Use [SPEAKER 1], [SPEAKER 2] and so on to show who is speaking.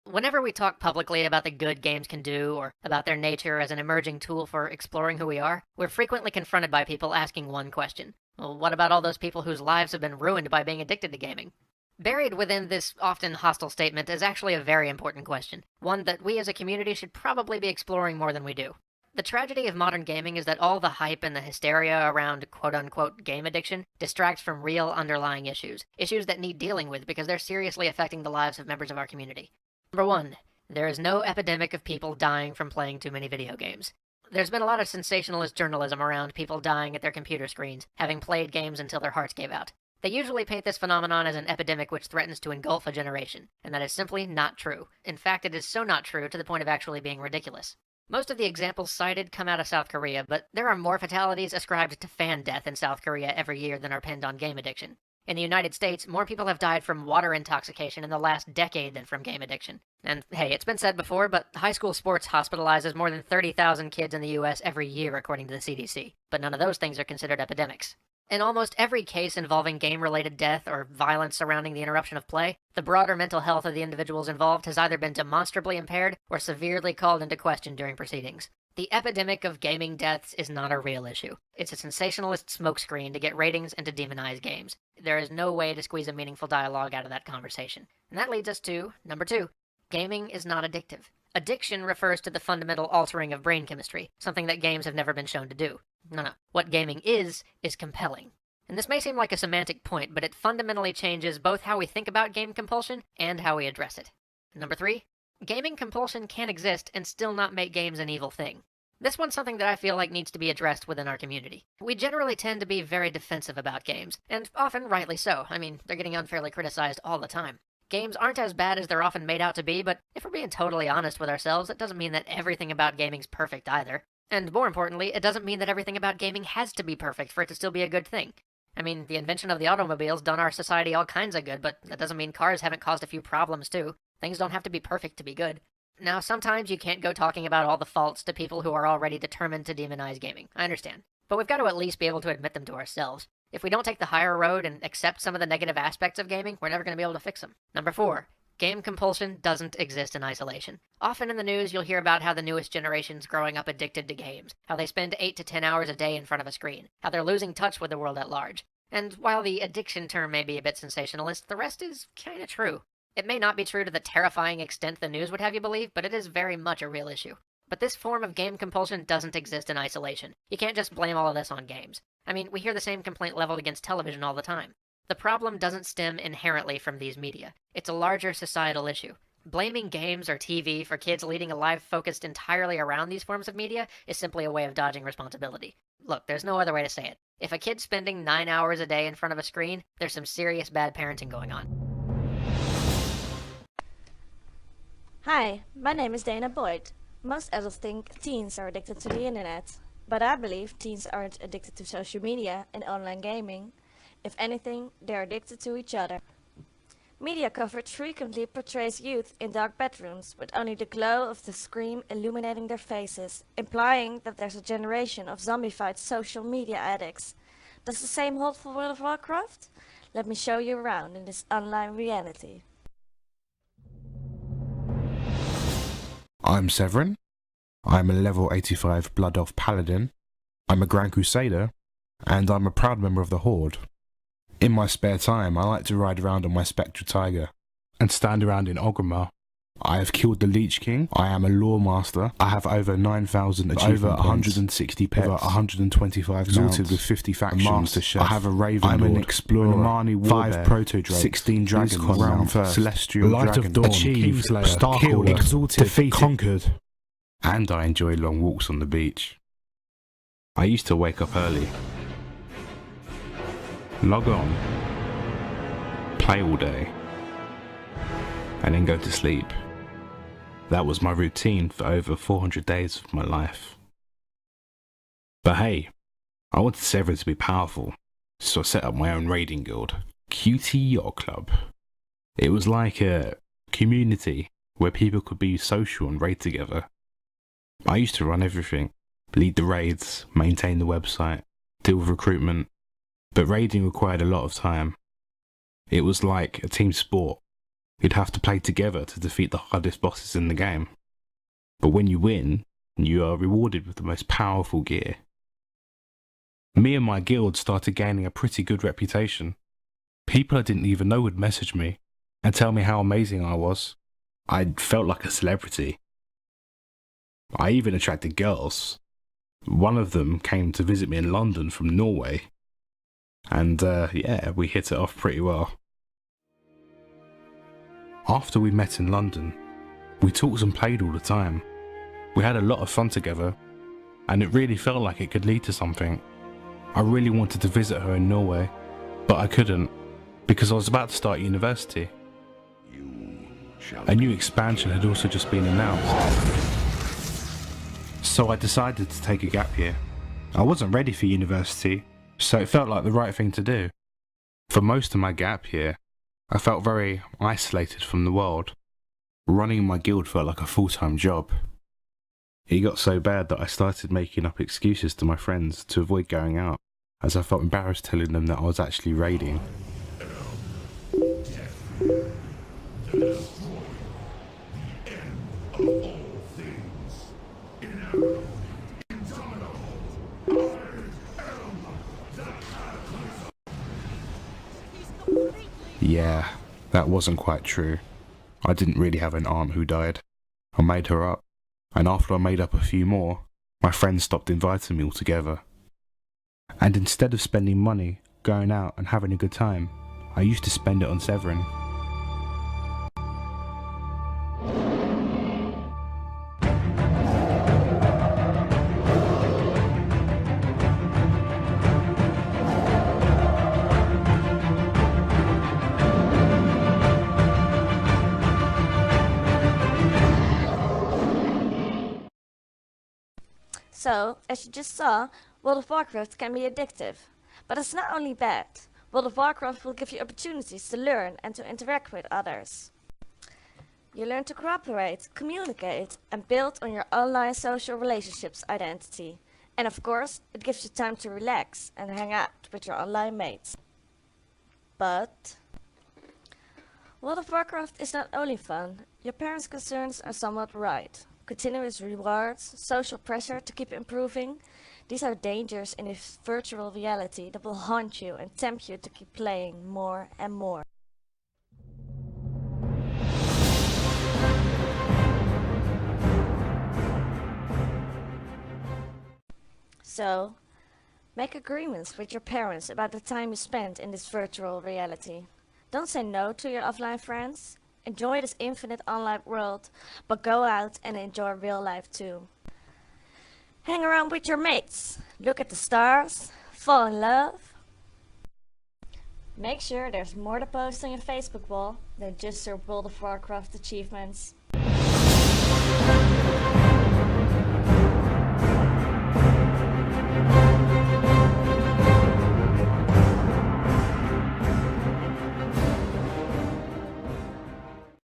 [SPEAKER 1] Whenever we talk publicly about the good games can do, or about their nature as an emerging tool for exploring who we are, we're frequently confronted by people asking one question. Well, what about all those people whose lives have been ruined by being addicted to gaming? Buried within this often hostile statement is actually a very important question, one that we as a community should probably be exploring more than we do. The tragedy of modern gaming is that all the hype and the hysteria around quote-unquote game addiction distracts from real underlying issues that need dealing with because they're seriously affecting the lives of members of our community. Number one, there is no epidemic of people dying from playing too many video games. There's been a lot of sensationalist journalism around people dying at their computer screens, having played games until their hearts gave out. They usually paint this phenomenon as an epidemic which threatens to engulf a generation, and that is simply not true. In fact, it is so not true to the point of actually being ridiculous. Most of the examples cited come out of South Korea, but there are more fatalities ascribed to fan death in South Korea every year than are pinned on game addiction. In the United States, more people have died from water intoxication in the last decade than from game addiction. And hey, it's been said before, but high school sports hospitalizes more than 30,000 kids in the US every year, according to the CDC. But none of those things are considered epidemics. In almost every case involving game-related death or violence surrounding the interruption of play, the broader mental health of the individuals involved has either been demonstrably impaired or severely called into question during proceedings. The epidemic of gaming deaths is not a real issue. It's a sensationalist smokescreen to get ratings and to demonize games. There is no way to squeeze a meaningful dialogue out of that conversation. And that leads us to number two. Gaming is not addictive. Addiction refers to the fundamental altering of brain chemistry, something that games have never been shown to do. No. What gaming is compelling. And this may seem like a semantic point, but it fundamentally changes both how we think about game compulsion and how we address it. Number three. Gaming compulsion can exist and still not make games an evil thing. This one's something that I feel like needs to be addressed within our community. We generally tend to be very defensive about games, and often rightly so. I mean, they're getting unfairly criticized all the time. Games aren't as bad as they're often made out to be, but if we're being totally honest with ourselves, that doesn't mean that everything about gaming's perfect either. And more importantly, it doesn't mean that everything about gaming has to be perfect for it to still be a good thing. I mean, the invention of the automobile's done our society all kinds of good, but that doesn't mean cars haven't caused a few problems too. Things don't have to be perfect to be good. Now, sometimes you can't go talking about all the faults to people who are already determined to demonize gaming. I understand. But we've got to at least be able to admit them to ourselves. If we don't take the higher road and accept some of the negative aspects of gaming, we're never going to be able to fix them. Number four. Game compulsion doesn't exist in isolation. Often in the news, you'll hear about how the newest generation's growing up addicted to games, how they spend 8 to 10 hours a day in front of a screen, how they're losing touch with the world at large. And while the addiction term may be a bit sensationalist, the rest is kinda true. It may not be true to the terrifying extent the news would have you believe, but it is very much a real issue. But this form of game compulsion doesn't exist in isolation. You can't just blame all of this on games. I mean, we hear the same complaint leveled against television all the time. The problem doesn't stem inherently from these media. It's a larger societal issue. Blaming games or TV for kids leading a life focused entirely around these forms of media is simply a way of dodging responsibility. Look, there's no other way to say it. If a kid's spending 9 hours a day in front of a screen, there's some serious bad parenting going on.
[SPEAKER 2] Hi, my name is Dana Boyd. Most adults think teens are addicted to the internet, but I believe teens aren't addicted to social media and online gaming. If anything, they're addicted to each other. Media coverage frequently portrays youth in dark bedrooms with only the glow of the screen illuminating their faces, implying that there's a generation of zombified social media addicts. Does the same hold for World of Warcraft? Let me show you around in this online reality.
[SPEAKER 3] I'm Severin. I'm a level 85 Blood Elf Paladin. I'm a Grand Crusader, and I'm a proud member of the Horde. In my spare time, I like to ride around on my Spectral Tiger and stand around in Orgrimmar. I have killed the Lich King. I am a lore master. I have over 9,000 achievement over 160 pets, over 125 exalted with 50 factions to chef. I have a Raven I'm an explorer, an Amani 5 proto-drakes, 16 dragons, realm first, celestial light dragon, of dawn, achieved, killed, exalted, defeated, conquered. And I enjoy long walks on the beach. I used to wake up early, log on, play all day, and then go to sleep. That was my routine for over 400 days of my life. But hey, I wanted Severin to be powerful, so I set up my own raiding guild, QT Yacht Club. It was like a community where people could be social and raid together. I used to run everything, lead the raids, maintain the website, deal with recruitment, but raiding required a lot of time. It was like a team sport. You'd have to play together to defeat the hardest bosses in the game. But when you win, you are rewarded with the most powerful gear. Me and my guild started gaining a pretty good reputation. People I didn't even know would message me and tell me how amazing I was. I felt like a celebrity. I even attracted girls. One of them came to visit me in London from Norway. And yeah, we hit it off pretty well. After we met in London, we talked and played all the time. We had a lot of fun together, and it really felt like it could lead to something. I really wanted to visit her in Norway, but I couldn't, because I was about to start university. A new expansion had also just been announced. So I decided to take a gap year. I wasn't ready for university, so it felt like the right thing to do. For most of my gap year, I felt very isolated from the world. Running my guild felt like a full-time job. It got so bad that I started making up excuses to my friends to avoid going out, as I felt embarrassed telling them that I was actually raiding. Yeah, that wasn't quite true. I didn't really have an aunt who died. I made her up, and after I made up a few more, my friends stopped inviting me altogether. And instead of spending money, going out and having a good time, I used to spend it on Severin.
[SPEAKER 2] So, as you just saw, World of Warcraft can be addictive. But it's not only bad. World of Warcraft will give you opportunities to learn and to interact with others. You learn to cooperate, communicate, and build on your online social relationships identity. And of course, it gives you time to relax and hang out with your online mates. But World of Warcraft is not only fun. Your parents' concerns are somewhat right. Continuous rewards, social pressure to keep improving. These are dangers in this virtual reality that will haunt you and tempt you to keep playing more and more. So, make agreements with your parents about the time you spend in this virtual reality. Don't say no to your offline friends. Enjoy this infinite online world, but go out and enjoy real life too. Hang around with your mates, look at the stars, fall in love. Make sure there's more to post on your Facebook wall than just your World of Warcraft achievements.